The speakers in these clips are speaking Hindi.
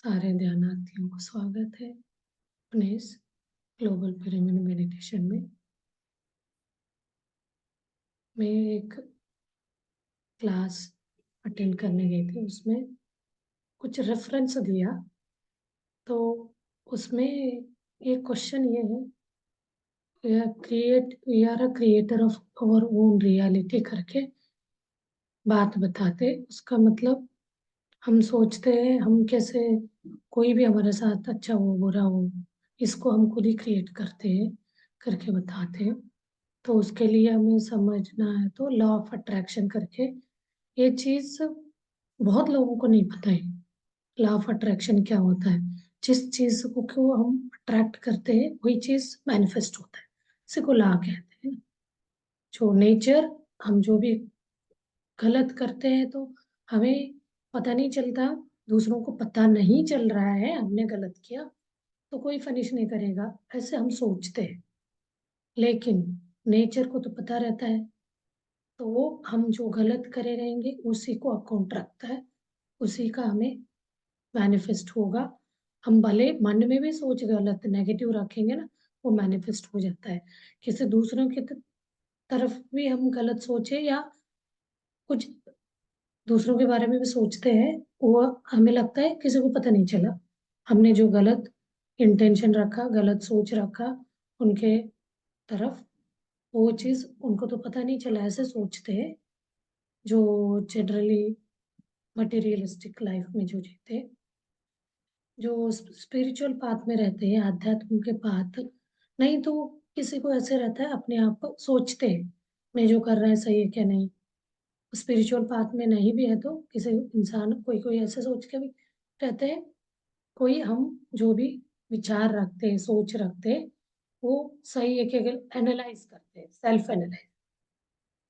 सारे ध्यानार्थियों को स्वागत है अपने इस ग्लोबल पिरामिड मेडिटेशन में। मैं एक क्लास अटेंड करने गई थी, उसमें कुछ रेफरेंस दिया। तो उसमें एक क्वेश्चन ये है, we are a creator of our own reality करके बात बताते। उसका मतलब हम सोचते हैं हम कैसे, कोई भी हमारे साथ अच्छा हो बुरा हो, इसको हम खुद ही क्रिएट करते हैं करके बताते हैं। तो उसके लिए हमें समझना है तो लॉ ऑफ अट्रैक्शन करके, ये चीज बहुत लोगों को नहीं पता है। लॉ ऑफ अट्रैक्शन क्या होता है? जिस चीज को हम अट्रैक्ट करते हैं वही चीज मैनिफेस्ट होता है। इसी को लॉ कहते हैं। जो नेचर, हम जो भी गलत करते हैं तो हमें पता नहीं चलता, दूसरों को पता नहीं चल रहा है हमने गलत किया तो कोई फनिश नहीं करेगा, ऐसे हम सोचते हैं। लेकिन नेचर को तो पता रहता है, तो वो हम जो गलत करे रहेंगे उसी को अकाउंट रखता है, उसी का हमें मैनिफेस्ट होगा। हम भले मन में भी सोच गलत नेगेटिव रखेंगे ना, वो मैनिफेस्ट हो जाता है। किसी दूसरों की तरफ भी हम गलत सोचे या कुछ दूसरों के बारे में भी सोचते हैं, वो हमें लगता है किसी को पता नहीं चला हमने जो गलत इंटेंशन रखा, गलत सोच रखा उनके तरफ, वो चीज उनको तो पता नहीं चला, ऐसे सोचते हैं। जो जनरली मटेरियलिस्टिक लाइफ में जो जीते, जो स्पिरिचुअल पाथ में रहते हैं, आध्यात्म के पाथ, नहीं तो किसी को ऐसे रहता है अपने आप को सोचते हैं मैं जो कर रहा है सही है क्या नहीं। स्पिरिचुअल पाथ में नहीं भी है तो किसी इंसान कोई कोई ऐसे सोच के भी रहते हैं। कोई हम जो भी विचार रखते हैं, सोच रखते हैं, वो सही है कि अगर एनालाइज करते हैं, सेल्फ एनालाइज,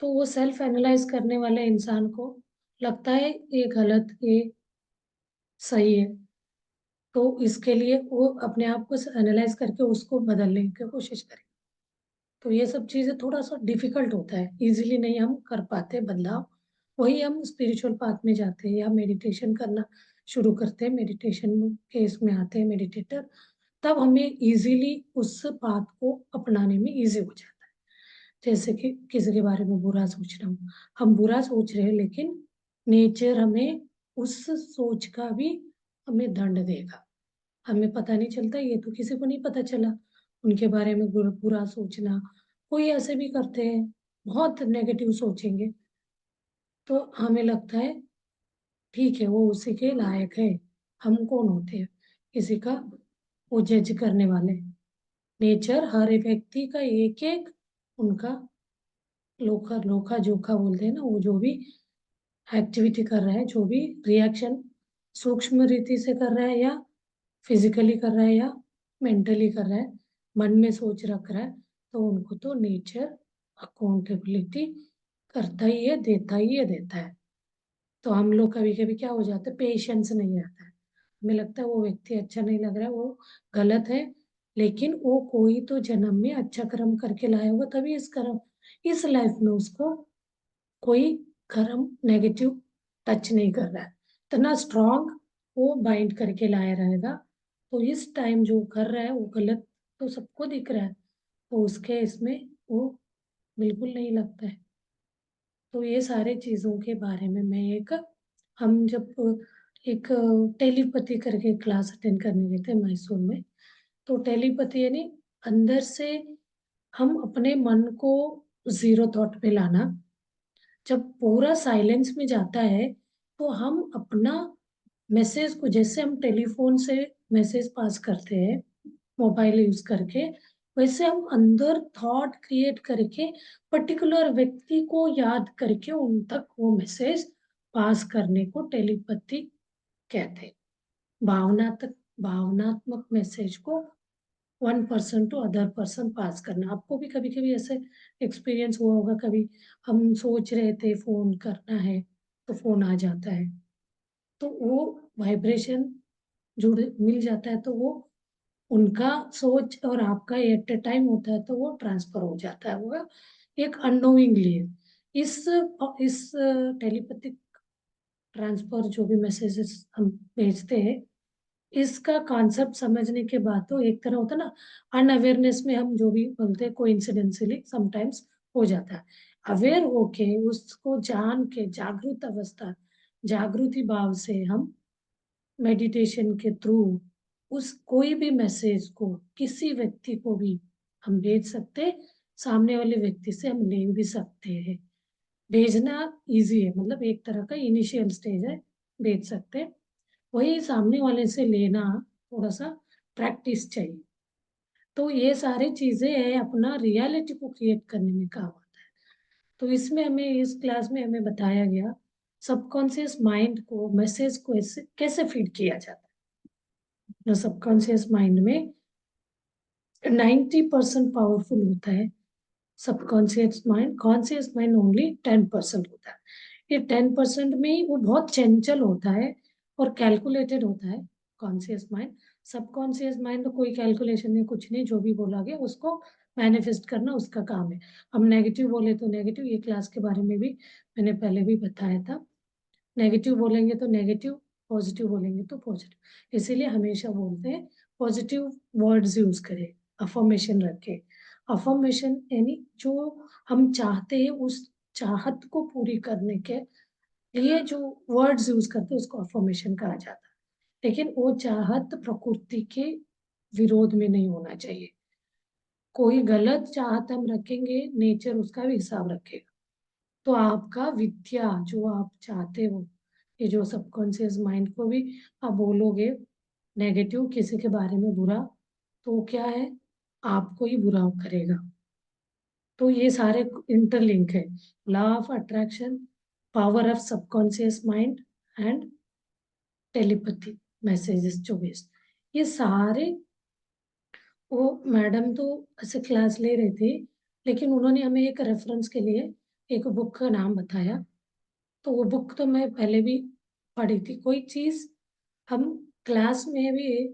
तो वो सेल्फ एनालाइज करने वाले इंसान को लगता है ये गलत, ये सही है, तो इसके लिए वो अपने आप को एनालाइज करके उसको बदलने की कोशिश करें। तो ये सब चीजें थोड़ा सा डिफिकल्ट होता है, इजीली नहीं हम कर पाते बदलाव। वही हम स्पिरिचुअल पाथ में जाते हैं या मेडिटेशन करना शुरू करते हैं, मेडिटेशन के इसमें आते हैं मेडिटेटर, तब हमें इजीली उस पाथ को अपनाने में इजी हो जाता है। जैसे कि किसी के बारे में बुरा सोच रहा हूँ, हम बुरा सोच रहे हैं लेकिन नेचर हमें उस सोच का भी हमें दंड देगा। हमें पता नहीं चलता, ये तो किसी को नहीं पता चला उनके बारे में बुरा सोचना। कोई ऐसे भी करते हैं, बहुत नेगेटिव सोचेंगे, तो हमें लगता है ठीक है वो उसी के लायक है। हम कौन होते हैं किसी का वो जज करने वाले? नेचर हर एक व्यक्ति का एक एक उनका लोखा लोखा जोखा बोलते हैं ना, वो जो भी एक्टिविटी कर रहा है, जो भी रिएक्शन सूक्ष्म रीति से कर रहा है या फिजिकली कर रहा है या मेंटली कर रहा है, मन में सोच रख रहा है, तो उनको तो नेचर अकाउंटेबिलिटी करता ही है, देता ही है, देता है। तो हम लोग कभी कभी क्या हो जाता है, पेशेंस नहीं रहता है, हमें लगता है वो व्यक्ति अच्छा नहीं लग रहा है, वो गलत है, लेकिन वो कोई तो जन्म में अच्छा कर्म करके लाया होगा तभी इस कर्म, इस लाइफ में उसको कोई कर्म नेगेटिव टच नहीं कर रहा है, इतना स्ट्रांग वो बाइंड करके लाया रहेगा। तो इस टाइम जो कर रहा है वो गलत तो सबको दिख रहा है, तो उसके इसमें वो बिल्कुल नहीं लगता है। तो ये सारे चीजों के बारे में मैं एक, हम जब एक टेलीपैथी करके क्लास अटेंड करने गए थे मैसूर में, तो टेलीपैथी यानी अंदर से हम अपने मन को जीरो थॉट पे लाना। जब पूरा साइलेंस में जाता है तो हम अपना मैसेज को, जैसे हम टेलीफोन से मैसेज पास करते हैं मोबाइल यूज करके, वैसे हम अंदर थॉट क्रिएट करके पर्टिकुलर व्यक्ति को याद करके उन तक वो मैसेज पास करने को टेलीपैथी कहते हैं। भावनात्मक भावनात्मक मैसेज को one person to other person pass करना। आपको भी कभी कभी ऐसे एक्सपीरियंस हुआ होगा, कभी हम सोच रहे थे फोन करना है तो फोन आ जाता है, तो वो वाइब्रेशन जुड़ मिल जाता है, तो वो उनका सोच और आपका एट ए टाइम होता है तो वो ट्रांसफर हो जाता है, वो एक अननोइंगली। इस इस टेलीपैथिक ट्रांसफर जो भी मैसेजेस हम भेजते हैं, इसका कॉन्सेप्ट समझने के बाद तो एक तरह होता है ना, अनअवेयरनेस में हम जो भी बोलते हैं कोइंसिडेंटली समटाइम्स हो जाता है। अवेयर होके उसको जान के जागृत अवस्था, जागृति भाव से हम मेडिटेशन के थ्रू उस कोई भी मैसेज को किसी व्यक्ति को भी हम भेज सकते, सामने वाले व्यक्ति से हम ले भी सकते हैं। भेजना इजी है, मतलब एक तरह का इनिशियल स्टेज है, भेज सकते। वही सामने वाले से लेना थोड़ा सा प्रैक्टिस चाहिए। तो ये सारी चीजें हैं, अपना रियलिटी को क्रिएट करने में काम आता है। तो इसमें हमें इस क्लास में हमें बताया गया सबकॉन्शियस माइंड को मैसेज को कैसे फीड किया जाता है। सबकॉन्शियस माइंड में 90% पावरफुल होता है subconscious mind, conscious mind only 10% होता है। ये 10% में ही वो बहुत चंचल होता है और कैलकुलेटेड होता है कॉन्शियस माइंड। सबकॉन्शियस माइंड तो कोई कैलकुलेशन नहीं, कुछ नहीं, जो भी बोला गया उसको मैनिफेस्ट करना उसका काम है। हम नेगेटिव बोले तो नेगेटिव, ये क्लास के बारे में भी मैंने पहले भी बताया था। नेगेटिव बोलेंगे तो नेगेटिव, पॉजिटिव बोलेंगे तो पॉजिटिव। इसीलिए हमेशा बोलते हैं पॉजिटिव वर्ड्स यूज करें, अफर्मेशन रखें। अफर्मेशन यानी जो हम चाहते हैं उस चाहत को पूरी करने के लिए जो वर्ड्स यूज करते हैं उसको अफर्मेशन कहा जाता है। लेकिन वो चाहत प्रकृति के विरोध में नहीं होना चाहिए। कोई गलत चाहत हम रखेंगे, नेचर उसका भी हिसाब रखेगा। तो आपका विद्या जो आप चाहते हो, ये जो सबकॉन्शियस माइंड को भी आप बोलोगे नेगेटिव किसी के बारे में बुरा, तो क्या है, आपको ही बुरा करेगा। तो ये सारे इंटरलिंक है, law of attraction, power of subconscious mind and telepathy messages जो भेजते, ये सारे। वो मैडम तो ऐसे क्लास ले रहे थे, लेकिन उन्होंने हमें एक रेफरेंस के लिए एक बुक का नाम बताया। तो वो बुक तो मैं पहले भी पढ़ी थी। कोई चीज हम क्लास में भी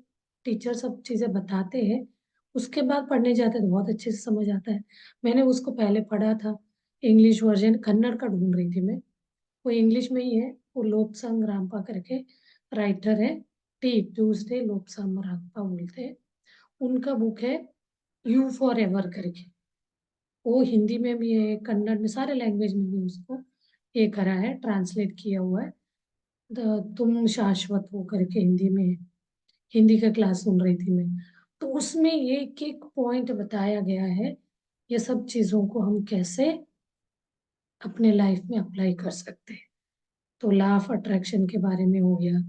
टीचर सब चीजें बताते हैं, उसके बाद पढ़ने जाते हैं तो बहुत अच्छे से समझ आता है। मैंने उसको पहले पढ़ा था, इंग्लिश वर्जन, कन्नड़ का ढूंढ रही थी मैं। वो इंग्लिश में ही है, वो लोबसांग रामपा करके राइटर है, टी ट्यूसडे लोबसांग रामपा बोलते हैं। उनका बुक है यू फॉर एवर करके। वो हिंदी में भी है, कन्नड़ में, सारे लैंग्वेज में भी उसको ये करा है, ट्रांसलेट किया हुआ है। तुम शाश्वत हो करके हिंदी में है। हिंदी का क्लास सुन रही थी मैं, तो उसमें एक एक पॉइंट बताया गया है, ये सब चीजों को हम कैसे अपने लाइफ में अप्लाई कर सकते हैं। तो लॉ ऑफ अट्रैक्शन के बारे में हो गया,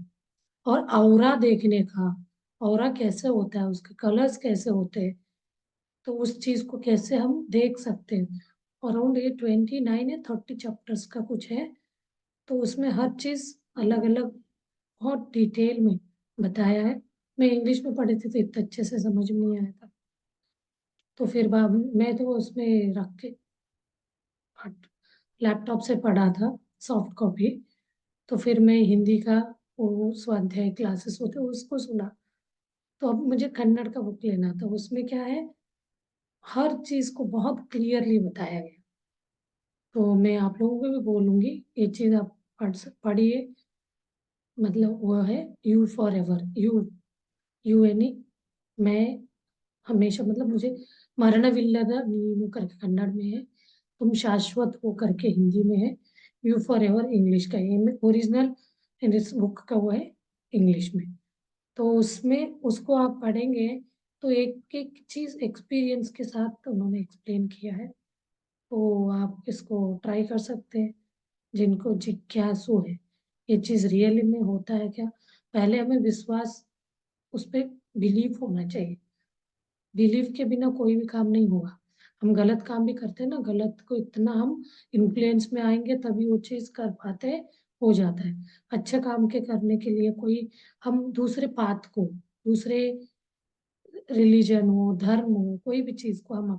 और ऑरा देखने का, ऑरा कैसे होता है, उसके कलर्स कैसे होते हैं, तो उस चीज को कैसे हम देख सकते हैं। अराउंड ये 29 या 30 चैप्टर्स का कुछ है। तो उसमें हर चीज अलग अलग बहुत डिटेल में बताया है। मैं इंग्लिश में पढ़ी थी तो इतना अच्छे से समझ में नहीं आया था, तो फिर बाद मैं तो उसमें रख के लैपटॉप से पढ़ा था, सॉफ्ट कॉपी। तो फिर मैं हिंदी का वो स्वाध्याय क्लासेस होते उसको सुना। तो अब मुझे कन्नड़ का बुक लेना था, उसमें क्या है, हर चीज को बहुत क्लियरली बताया गया। तो मैं आप लोगों को भी बोलूंगी ये चीज आप पढ़िए। मतलब वो है यू फॉर एवर, यू यानी मैं हमेशा, मतलब मुझे मरणविಲ್ಲದ ನೀನು करके कन्नड़ में है, तुम शाश्वत हो करके हिंदी में है, यू फॉर एवर इंग्लिश का है, ओरिजिनल इस बुक का वो है इंग्लिश में। तो उसमें उसको आप पढ़ेंगे तो एक एक चीज एक्सपीरियंस के साथ उन्होंने एक्सप्लेन किया है। तो आप इसको ट्राई कर सकते हैं, जिनको जिज्ञासु है ये चीज रियली में होता है क्या। पहले हमें विश्वास, उस पर बिलीव होना चाहिए। बिलीव के बिना कोई भी काम नहीं होगा। हम गलत काम भी करते हैं ना, गलत को इतना हम इन्फ्लुएंस में आएंगे तभी वो चीज कर पाते हैं, हो जाता है। अच्छे काम के करने के लिए कोई, हम दूसरे पाथ को, दूसरे रिलीजन हो, धर्म हो, कोई भी चीज को हम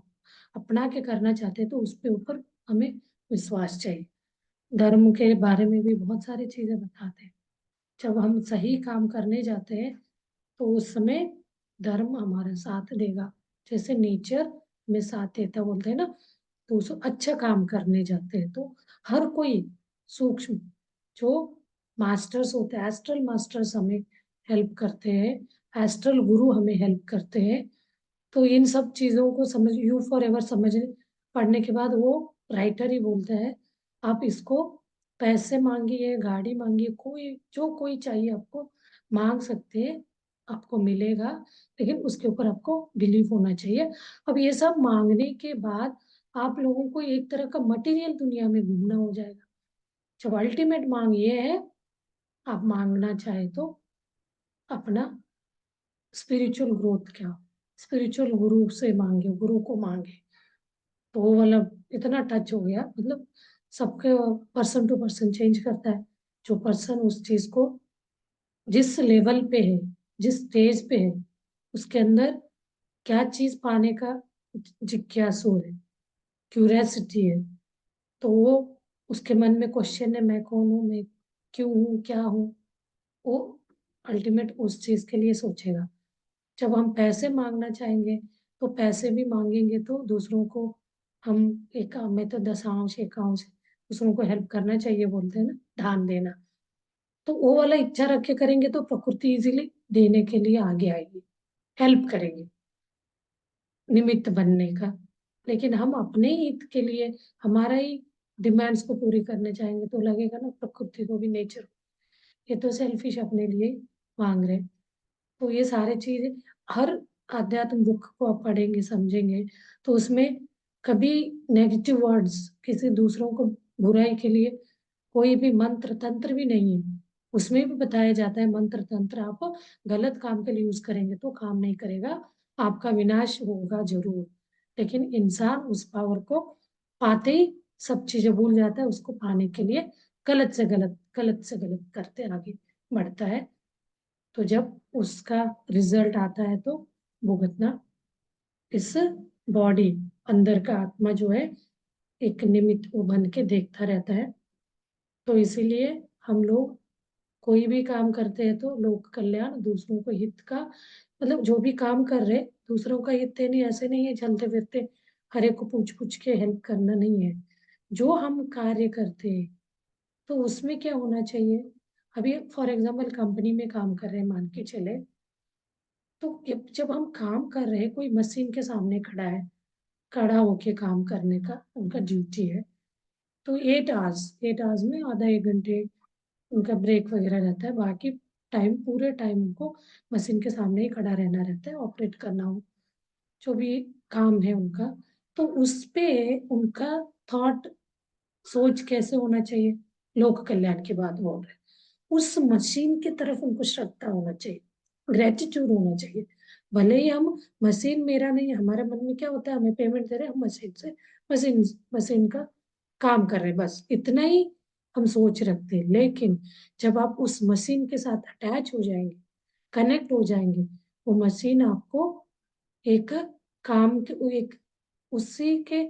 अपना के करना चाहते हैं तो उसके ऊपर हमें विश्वास चाहिए। धर्म के बारे में भी बहुत सारी चीजें बताते हैं। जब हम सही काम करने जाते हैं तो उस समय धर्म हमारा साथ देगा, जैसे नेचर में साथ देता बोलते हैं ना। तो उस अच्छा काम करने जाते हैं तो हर कोई सूक्ष्म जो मास्टर्स होते हैं, एस्ट्रल मास्टर्स हमें हेल्प करते हैं, एस्ट्रल गुरु हमें हेल्प करते हैं। तो इन सब चीज़ों को समझ, यू फॉर एवर समझ पढ़ने के बाद वो राइटर ही बोलता है आप इसको पैसे मांगिए, गाड़ी मांगिए, कोई जो कोई चाहिए आपको मांग सकते हैं, आपको मिलेगा, लेकिन उसके ऊपर आपको बिलीव होना चाहिए। अब ये सब मांगने के बाद आप लोगों को एक तरह का मटेरियल दुनिया में घूमना हो जाएगा। जब अल्टीमेट मांग ये है, आप मांगना चाहे तो अपना स्पिरिचुअल ग्रोथ, क्या स्पिरिचुअल गुरु से मांगे, गुरु को मांगे, तो वो मतलब इतना टच हो गया, मतलब सबके पर्सन टू पर्सन चेंज करता है। जो पर्सन उस चीज को जिस लेवल पे है, जिस स्टेज पे है, उसके अंदर क्या चीज पाने का जिज्ञासु है, क्यूरियोसिटी है, तो वो उसके मन में क्वेश्चन है, मैं कौन हूँ, मैं क्यों हूँ, क्या हूँ, वो अल्टीमेट उस चीज के लिए सोचेगा। जब हम पैसे मांगना चाहेंगे तो पैसे भी मांगेंगे तो दूसरों को हम एक में तो दशांश एकांश दूसरों को हेल्प करना चाहिए बोलते हैं ना, दान देना, तो वो वाला इच्छा रख के करेंगे तो प्रकृति इजीली देने के लिए आगे आएगी, हेल्प करेगी, निमित्त बनने का। लेकिन हम अपने हित के लिए हमारा ही डिमांड्स को पूरी करने चाहेंगे तो लगेगा ना प्रकृति को भी, नेचर, ये तो सेल्फिश अपने लिए मांग रहे। तो ये सारे चीजें हर आध्यात्म बुक को आप पढ़ेंगे समझेंगे तो उसमें कभी नेगेटिव वर्ड्स, किसी दूसरों को बुराई के लिए कोई भी मंत्र तंत्र भी नहीं है। उसमें भी बताया जाता है मंत्र तंत्र आप गलत काम के लिए यूज करेंगे तो काम नहीं करेगा, आपका विनाश होगा जरूर। लेकिन इंसान उस पावर को पाते ही सब चीजें भूल जाता है, उसको पाने के लिए गलत से गलत, गलत से गलत करते आगे बढ़ता है। तो जब उसका रिजल्ट आता है तो भुगतना इस बॉडी, अंदर का आत्मा जो है एक निमित्त वो बन के देखता रहता है। तो इसीलिए हम लोग कोई भी काम करते हैं तो लोक कल्याण, दूसरों को हित का, मतलब जो भी काम कर रहे दूसरों का हित है, नहीं ऐसे नहीं है चलते फिरते हर एक को पूछ पूछ के हेल्प करना नहीं है। जो हम कार्य करते हैं तो उसमें क्या होना चाहिए, अभी फॉर एग्जाम्पल कंपनी में काम कर रहे हैं मान के चले, तो जब हम काम कर रहे हैं कोई मशीन के सामने खड़ा है, खड़ा होके काम करने का उनका ड्यूटी है, तो 8 आवर्स में आधा 1 घंटे उनका ब्रेक वगैरह रहता है, बाकी टाइम पूरे टाइम उनको मशीन के सामने ही खड़ा रहना रहता है, ऑपरेट करना हो जो भी काम है उनका। तो उस पे उनका थॉट, सोच कैसे होना चाहिए, लोक कल्याण की बात बोल रहे हैं, उस मशीन की तरफ उनको श्रद्धा होना चाहिए, ग्रेटिट्यूड होना चाहिए। भले ही हम, मशीन मेरा नहीं, हमारे मन में क्या होता है, हमें पेमेंट दे रहे हैं, हम मशीन से, मशीन मशीन का काम कर रहे हैं, बस इतना ही हम सोच रखते हैं। लेकिन जब आप उस मशीन के साथ अटैच हो जाएंगे, कनेक्ट हो जाएंगे, वो मशीन आपको एक काम के, एक उसी के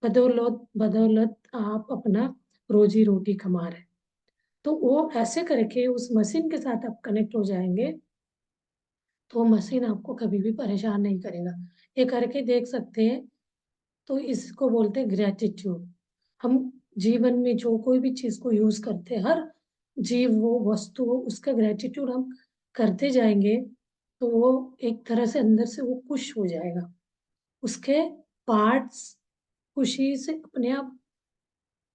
बदौलत बदौलत आप अपना रोजी रोटी कमा रहे हैं। तो वो ऐसे करके उस मशीन के साथ आप कनेक्ट हो जाएंगे तो मशीन आपको कभी भी परेशान नहीं करेगा। ये करके देख सकते हैं। तो इसको बोलते हैं ग्रेटिट्यूड। हम जीवन में जो कोई भी चीज को यूज करते हैं, हर जीव हो वस्तु हो, उसका ग्रेटिट्यूड हम करते जाएंगे तो वो एक तरह से अंदर से वो खुश हो जाएगा, उसके पार्ट्स खुशी से अपने आप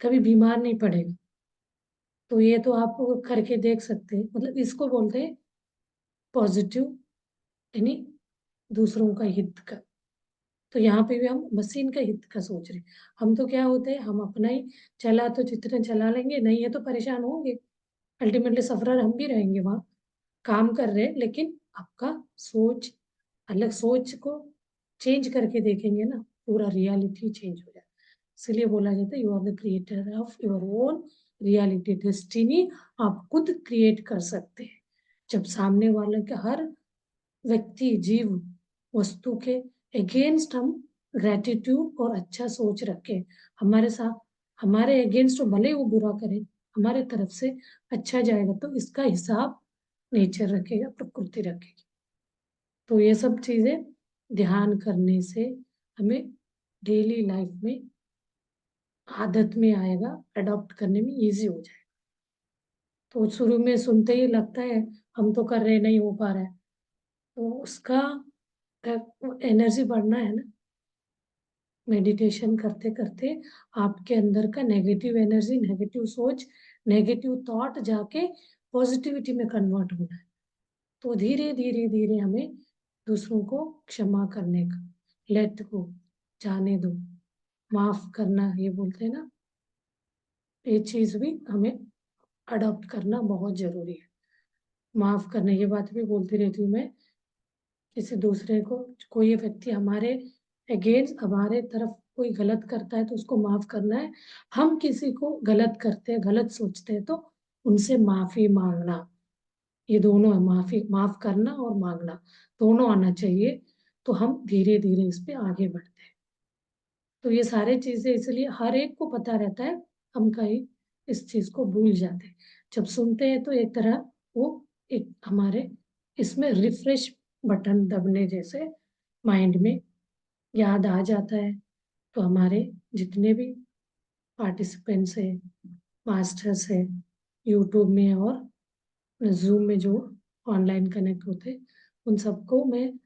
कभी बीमार नहीं पड़ेगा। तो ये तो आप करके देख सकते हैं, मतलब इसको बोलते हैं पॉजिटिव, यानी दूसरों का हित का। तो यहाँ पे भी हम मशीन का हित का सोच रहे हैं। हम तो क्या होते हैं, हम अपना ही चला तो जितने चला लेंगे, नहीं है तो परेशान होंगे, अल्टीमेटली सफरर हम भी रहेंगे वहाँ, काम कर रहे हैं लेकिन आपका सोच, अलग सोच को चेंज करके देखेंगे ना, पूरा रियलिटी चेंज हो जाए। इसलिए बोला जाता है you are the creator of your own reality, destiny आप खुद क्रिएट कर सकते हैं। जब सामने वाले का हर व्यक्ति, जीव, वस्तु के अगेंस्ट हम ग्रेटिट्यूड और अच्छा सोच रखें, हमारे साथ, हमारे अगेंस्ट भले ही वो बुरा करे, हमारे तरफ से अच्छा जाएगा, तो इसका हिसाब नेचर रखेगा, प्रकृति रखेगी। तो ये सब चीजें ध्यान करने से हमें डेली लाइफ में आदत में आएगा, अडॉप्ट करने में इजी हो जाएगा। तो शुरू में सुनते ही लगता है हम तो कर रहे, नहीं हो पा रहा है, तो उसका एनर्जी बढ़ना है ना। मेडिटेशन करते करते आपके अंदर का नेगेटिव एनर्जी, नेगेटिव सोच, नेगेटिव थॉट जाके पॉजिटिविटी में कन्वर्ट होना है। तो धीरे धीरे धीरे हमें दूसरों को क्षमा करने का, लेट गो, जाने दो, माफ करना, ये बोलते हैं ना, ये चीज भी हमें अडॉप्ट करना बहुत जरूरी है। माफ करने, ये बात भी बोलती रहती हूँ मैं, किसी दूसरे को, कोई व्यक्ति हमारे अगेंस्ट, हमारे तरफ कोई गलत करता है तो उसको माफ करना है। हम किसी को गलत करते हैं, गलत सोचते हैं तो उनसे माफी मांगना, ये दोनों है, माफी, माफ करना और मांगना, दोनों आना चाहिए। तो हम धीरे धीरे इस पे आगे बढ़ते हैं। तो ये सारी चीजें इसलिए हर एक को पता रहता है, हम कहीं इस चीज को भूल जाते हैं। जब सुनते हैं तो एक तरह वो एक हमारे इसमें रिफ्रेश बटन दबने जैसे माइंड में याद आ जाता है। तो हमारे जितने भी पार्टिसिपेंट्स है, मास्टर्स है, यूट्यूब में और जूम में जो ऑनलाइन कनेक्ट होते, उन सबको मैं,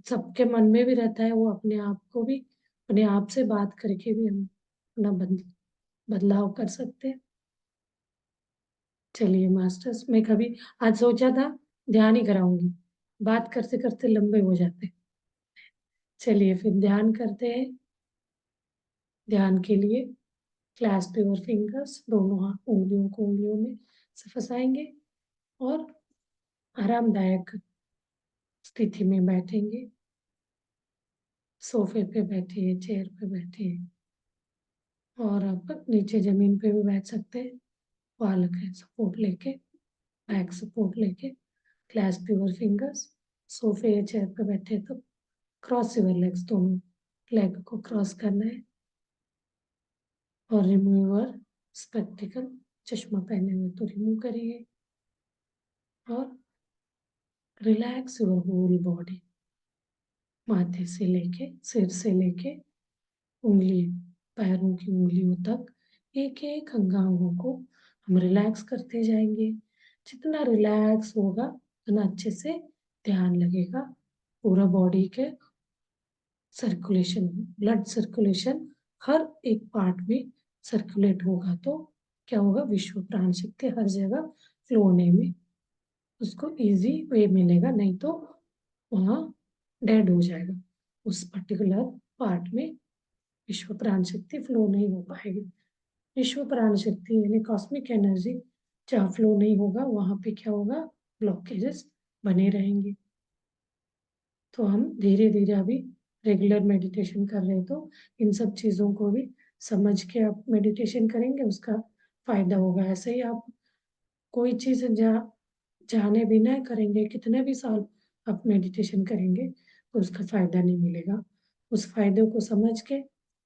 सबके मन में भी रहता है, वो अपने आप को भी, अपने आप से बात करके भी हम अपना बदलाव कर सकते हैं। चलिए मास्टर्स, मैं कभी आज सोचा था ध्यान ही कराऊंगी, बात करते करते लंबे हो जाते। चलिए फिर ध्यान करते हैं। ध्यान के लिए क्लैस्प योर फिंगर्स, दोनों हाथ उंगलियों को उंगलियों में से फंसाएंगे और आरामदायक स्थिति में बैठेंगे। सोफे पे बैठिए, चेयर पे बैठिए, और आप नीचे जमीन पे भी बैठ सकते हैं, वाल के सपोर्ट लेके, बैक सपोर्ट लेके। क्लैस्प योर फिंगर्स, सोफे या चेयर पे बैठे तो क्रॉस योर लेग्स, दोनों लेग को क्रॉस करना है। और रिमूव योर स्पेक्टिकल, चश्मा पहने हुए तो रिमूव करिए। और रिलैक्स योर होल बॉडी, माथे से लेके, सिर से लेके उंगली, पैरों की उंगलियों तक, एक एक अंगांगों को हम रिलैक्स करते जाएंगे। जितना रिलैक्स होगा उतना अच्छे से ध्यान लगेगा। पूरा बॉडी के सर्कुलेशन, ब्लड सर्कुलेशन हर एक पार्ट में सर्कुलेट होगा तो क्या होगा, विश्व प्राण शक्ति हर जगह फ्लो होने में उसको इजी वे मिलेगा, नहीं तो वहाँ डेड हो जाएगा। उस पर्टिकुलर पार्ट में विश्व प्राण शक्ति फ्लो नहीं हो पाएगी। विश्व प्राण शक्ति यानी कॉस्मिक एनर्जी जहाँ फ्लो नहीं होगा वहां पे क्या होगा, ब्लॉकेजेस बने रहेंगे। तो हम धीरे धीरे अभी रेगुलर मेडिटेशन कर रहे हैं तो इन सब चीज़ों को भी समझ के आप मेडिटेशन करेंगे, उसका फायदा होगा। ऐसे ही आप कोई चीज़ जाने बिना करेंगे, कितने भी साल आप मेडिटेशन करेंगे तो उसका फायदा नहीं मिलेगा। उस फायदे को समझ के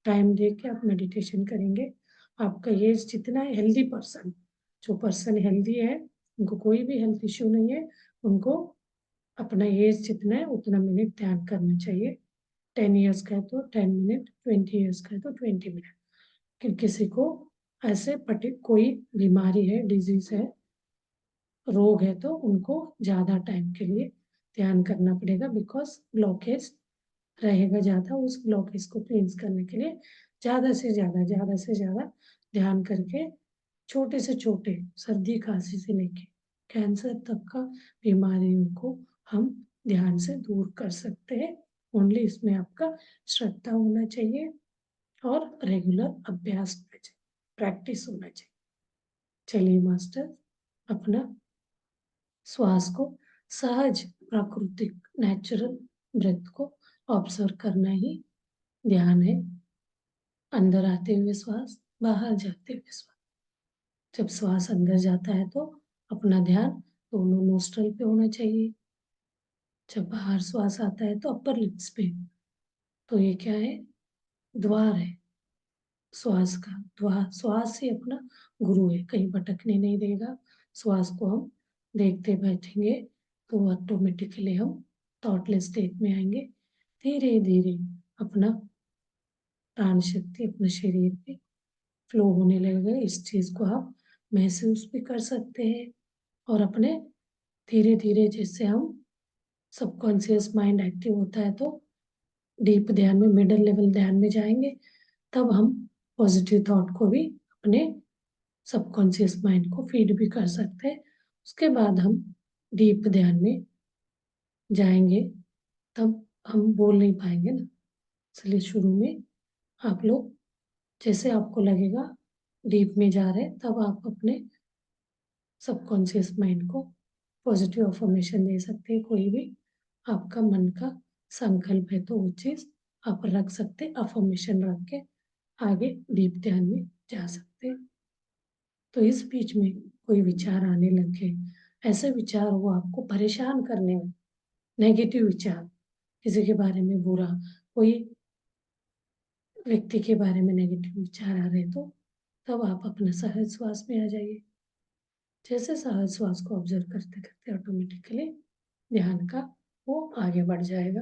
टाइम दे के आप मेडिटेशन करेंगे। आपका एज जितना हेल्दी पर्सन, जो पर्सन हेल्दी है, उनको कोई भी हेल्थ इश्यू नहीं है, उनको अपना एज जितना है उतना मिनट ध्यान करना चाहिए। 10 ईयर्स का है तो 10 मिनट, 20 ईयर्स का है तो 20 मिनट। कि किसी को ऐसे कोई बीमारी है, डिजीज है, रोग है तो उनको ज़्यादा टाइम के लिए ध्यान करना पड़ेगा, बिकॉज ब्लॉकेज रहेगा ज़्यादा। उस ब्लॉकेज को क्लींस करने के लिए ज़्यादा से ज़्यादा ध्यान करके छोटे से छोटे, सर्दी खांसी से लेके कैंसर तक का बीमारियों को हम ध्यान से दूर कर सकते हैं। ओनली इसमें आपका श्रद्धा होना चाहिए और रेगुलर अभ्यास होना चाहिए, प्रैक्टिस होना चाहिए। चलिए मास्टर, अपना श्वास को सहज, प्राकृतिक, नेचुरल ब्रेथ को ऑब्जर्व करना ही ध्यान है। अंदर आते हुए श्वास, बाहर जाते हुए श्वास। जब श्वास अंदर जाता है तो अपना ध्यान दोनों नोस्ट्रल पे होना चाहिए। जब बाहर श्वास आता है तो अपर लिप्स पे। तो ये क्या है, द्वार है श्वास का। द्वार, श्वास ही अपना गुरु है, कहीं भटकने नहीं देगा। श्वास को हम देखते बैठेंगे तो ऑटोमेटिकली हम थॉटलेस स्टेट में आएंगे। धीरे धीरे अपना प्राण शक्ति अपने शरीर पे फ्लो होने लगेगा। इस चीज को आप महसूस भी कर सकते हैं। और अपने धीरे धीरे जैसे हम सबकॉन्शियस माइंड एक्टिव होता है तो डीप ध्यान में, मिडिल लेवल ध्यान में जाएंगे, तब हम पॉजिटिव थॉट को भी अपने सबकॉन्शियस माइंड को फीड भी कर सकते हैं। उसके बाद हम डीप ध्यान में जाएंगे, तब हम बोल नहीं पाएंगे ना, इसलिए शुरू में आप लोग जैसे आपको लगेगा डीप में जा रहे हैं, तब आप अपने सबकॉन्शियस माइंड को पॉजिटिव अफर्मेशन दे सकते हैं। कोई भी आपका मन का संकल्प है तो वो चीज आप रख सकते, अफर्मेशन रख के आगे डीप ध्यान में जा सकते हैं। तो इस बीच में कोई विचार आने लग गए, ऐसे विचार वो आपको परेशान करने में, नेगेटिव विचार, किसी के बारे में बुरा, कोई व्यक्ति के बारे में नेगेटिव विचार आ रहे तो तब आप अपना सहज श्वास में आ जाइए। जैसे सहज श्वास को ऑब्जर्व करते करते ऑटोमेटिकली ध्यान का वो आगे बढ़ जाएगा।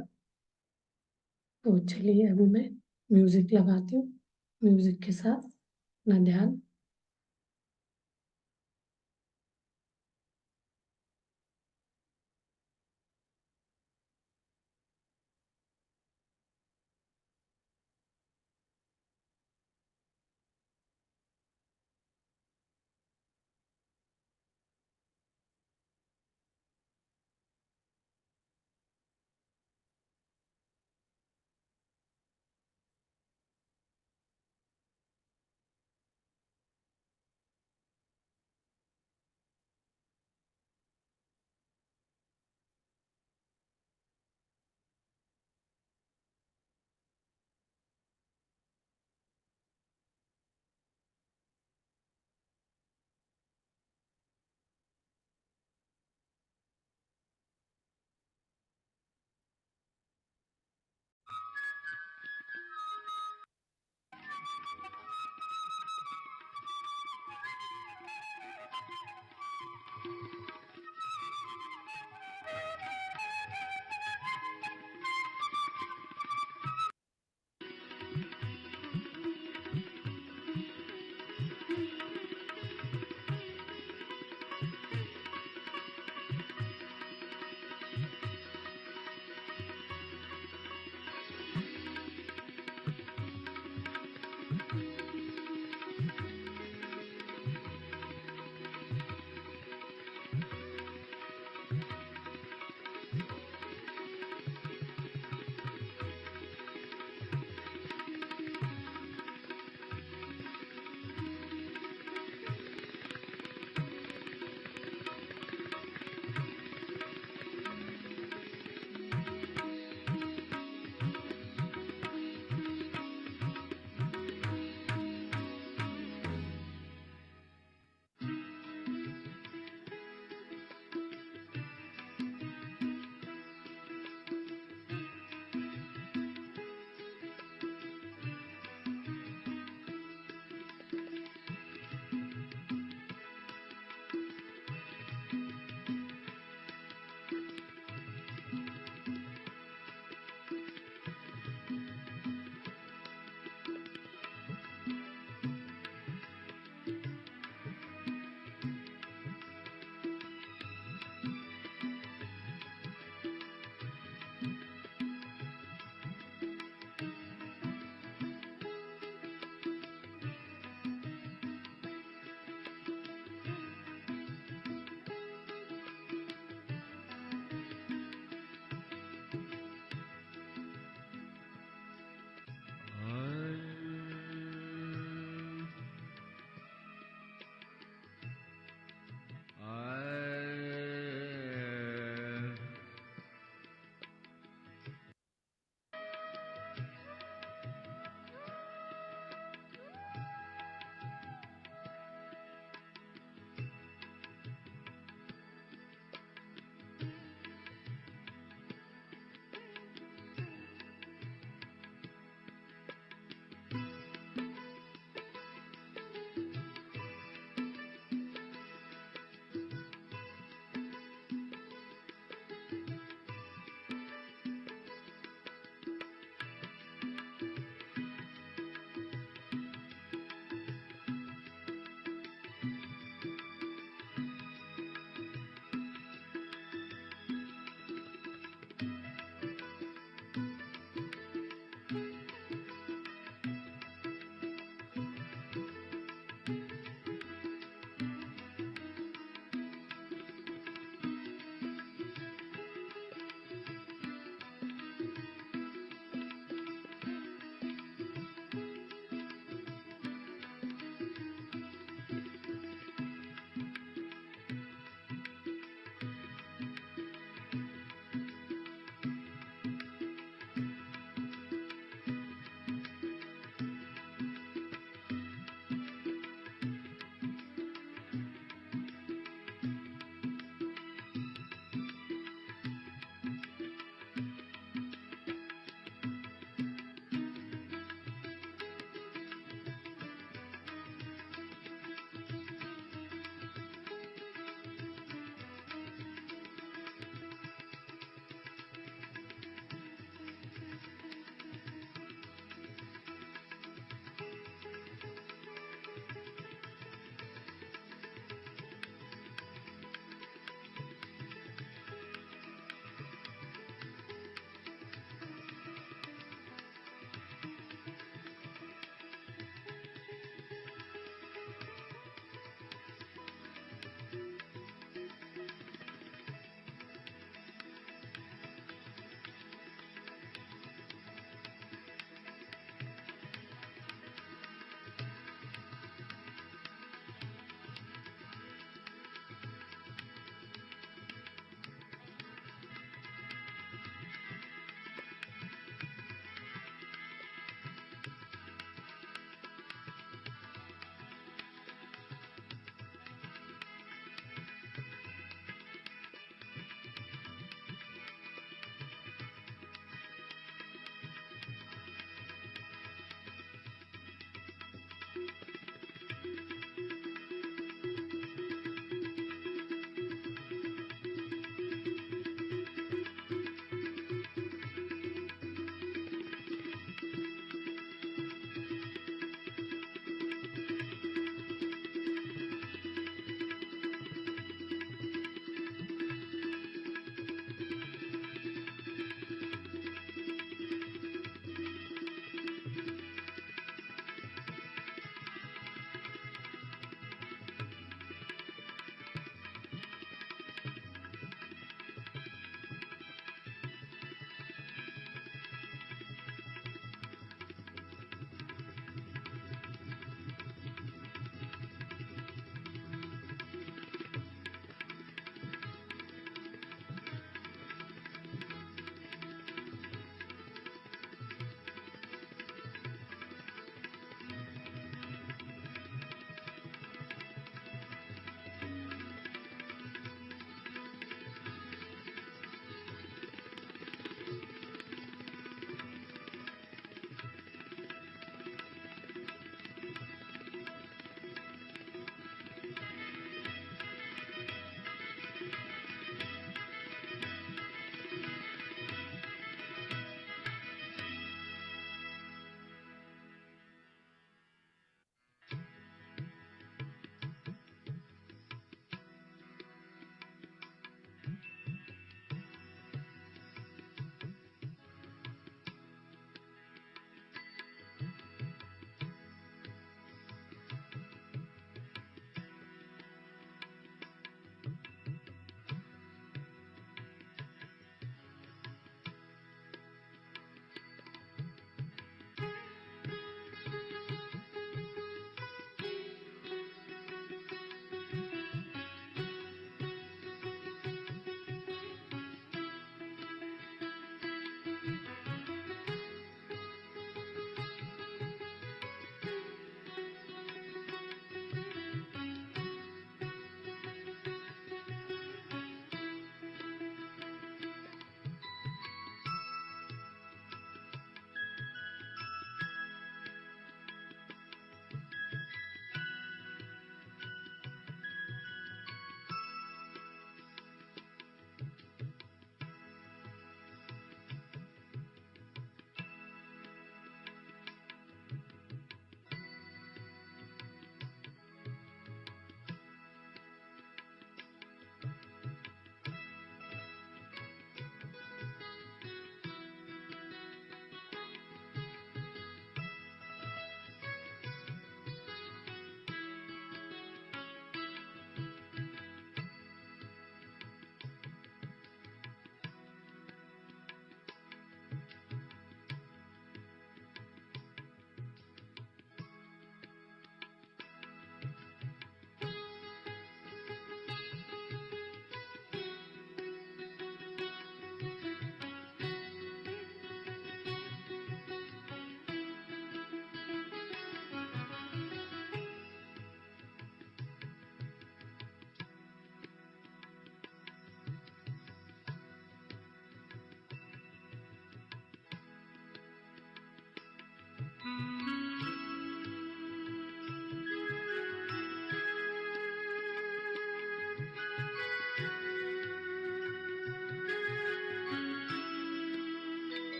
तो चलिए अभी मैं म्यूजिक लगाती हूँ, म्यूजिक के साथ अपना ध्यान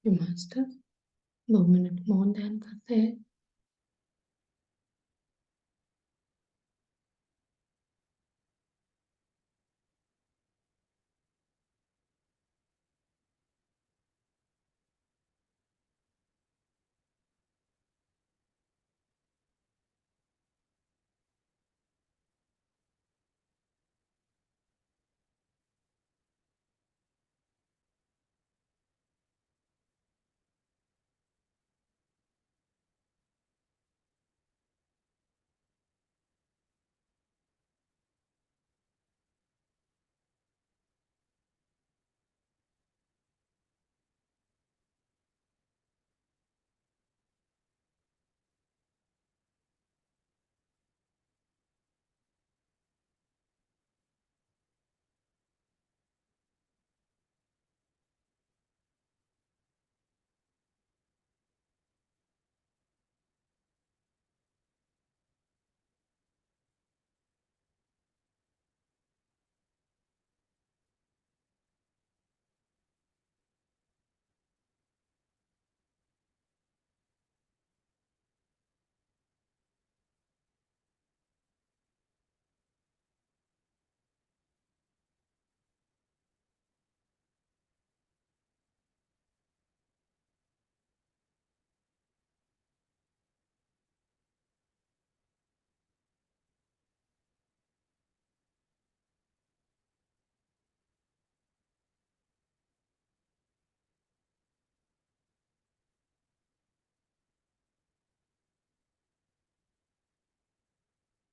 मास्टर 2 मिनट मौन ध्यान करते हैं।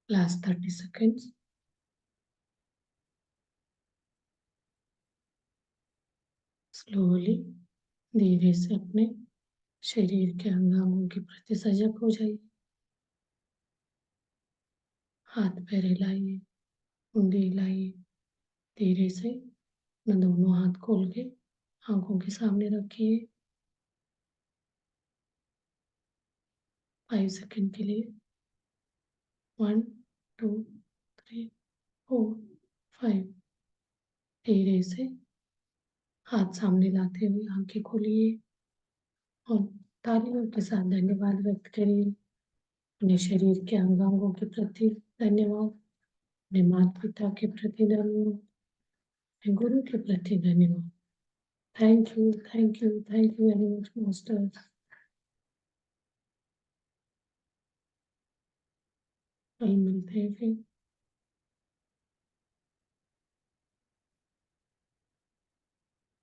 Last 30 seconds. स्लोली, धीरे से अपने शरीर के अंगांगों के प्रति सजग हो जाइए। हाथ पैर हिलाइए, उंगली हिलाइए। धीरे से अपना दोनों हाथ खोल के आंखों के सामने रखिए 5 सेकेंड के लिए। 1 2 3 4 5। धीरे से हाथ सामने लाते हुए आंखें खोलिए और तालियों के साथ धन्यवाद व्यक्त करिए। अपने शरीर के अंगांगों के प्रति धन्यवाद, अपने माता पिता के प्रति धन्यवाद, अपने गुरु के प्रति धन्यवाद। Thank you, thank you, thank you very much master. कल मिलते हैं फिर।